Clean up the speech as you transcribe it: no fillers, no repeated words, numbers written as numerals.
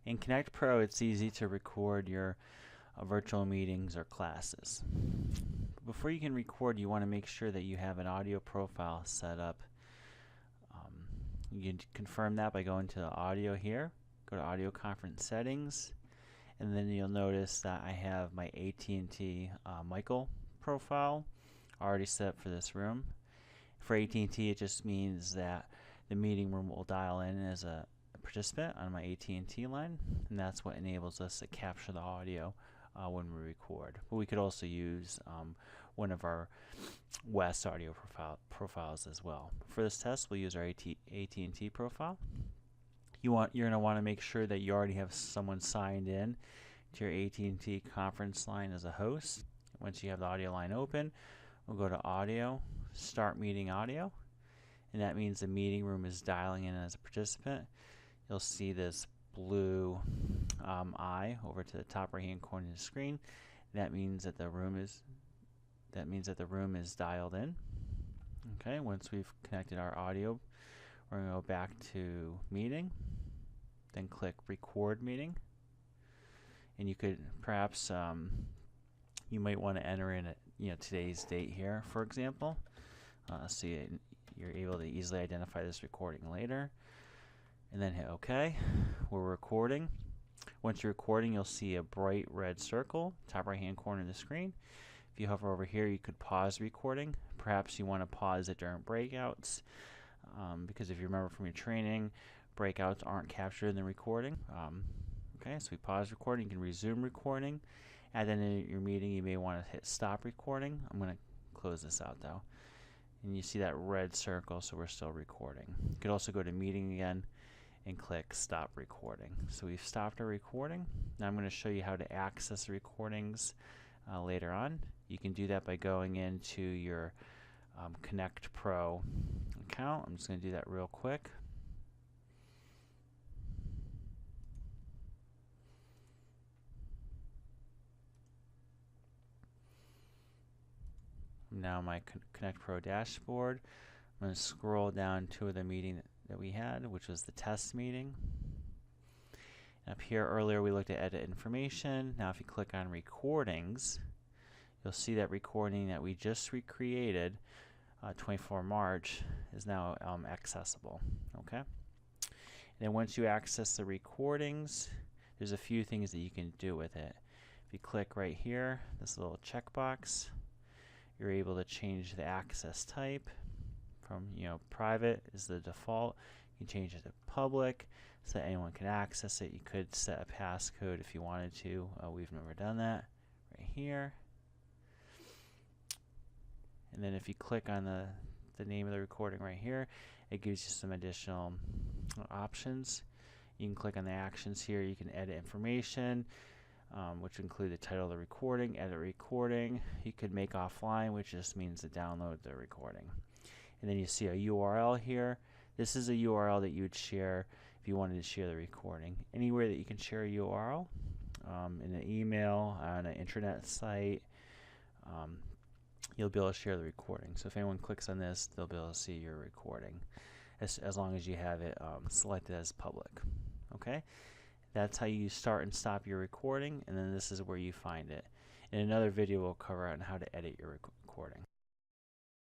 In Connect Pro, it's easy to record your virtual meetings or classes. Before you can record, you want to make sure that you have an audio profile set up. You can confirm that by going to the audio here, go to audio conference settings, and then you'll notice that I have my AT&T Michael profile already set up for this room. For AT&T, it just means that the meeting room will dial in as a participant on my AT&T line, and that's what enables us to capture the audio when we record. But we could also use one of our West audio profiles as well. For this test, we'll use our AT&T profile. You're going to want to make sure that you already have someone signed in to your AT&T conference line as a host. Once you have the audio line open, we'll go to Audio, Start Meeting Audio, and that means the meeting room is dialing in as a participant. You'll see this blue eye over to the top right hand corner of the screen. That means that the room is dialed in. Okay, once we've connected our audio, we're going to go back to meeting, then click record meeting, and you could perhaps you might want to enter in today's date here, for example, so you're able to easily identify this recording later, and then hit OK. We're recording. Once you're recording, you'll see a bright red circle, top right hand corner of the screen. If you hover over here, you could pause recording. Perhaps you want to pause it during breakouts, because if you remember from your training, breakouts aren't captured in the recording. Okay, so we pause recording. You can resume recording. At the end of your meeting, you may want to hit stop recording. I'm going to close this out though. And you see that red circle, so we're still recording. You could also go to meeting again and click stop recording. So we've stopped our recording. Now I'm going to show you how to access the recordings later on. You can do that by going into your Connect Pro account. I'm just going to do that real quick. Now my Connect Pro dashboard. I'm going to scroll down to the meeting that we had, which was the test meeting. Up here earlier we looked at edit information. Now if you click on recordings, you'll see that recording that we just recreated 24 March is now accessible. Okay. And then once you access the recordings, there's a few things that you can do with it. If you click right here, this little checkbox, you're able to change the access type from private is the default. You can change it to public so that anyone can access it. You could set a passcode if you wanted to. We've never done that. Right here. And then if you click on the name of the recording right here, it gives you some additional options. You can click on the actions here. You can edit information, which include the title of the recording, edit recording. You could make offline, which just means to download the recording. And then you see a URL here. This is a URL that you would share if you wanted to share the recording. Anywhere that you can share a URL, in an email, on an intranet site, you'll be able to share the recording. So if anyone clicks on this, they'll be able to see your recording, as long as you have it selected as public. Okay, that's how you start and stop your recording, and then this is where you find it. In another video, we'll cover on how to edit your recording.